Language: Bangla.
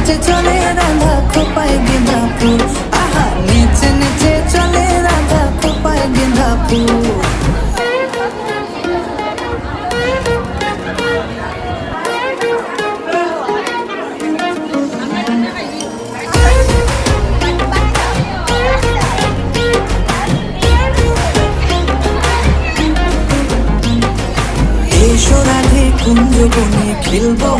নিচে চলে রাধা খোপায় গেঁদা ফুল, আহা নিচে নিচে চলে রাধা খোপায় গেঁদা ফুল। এসো রাধে কুঞ্জ বনে খেলবো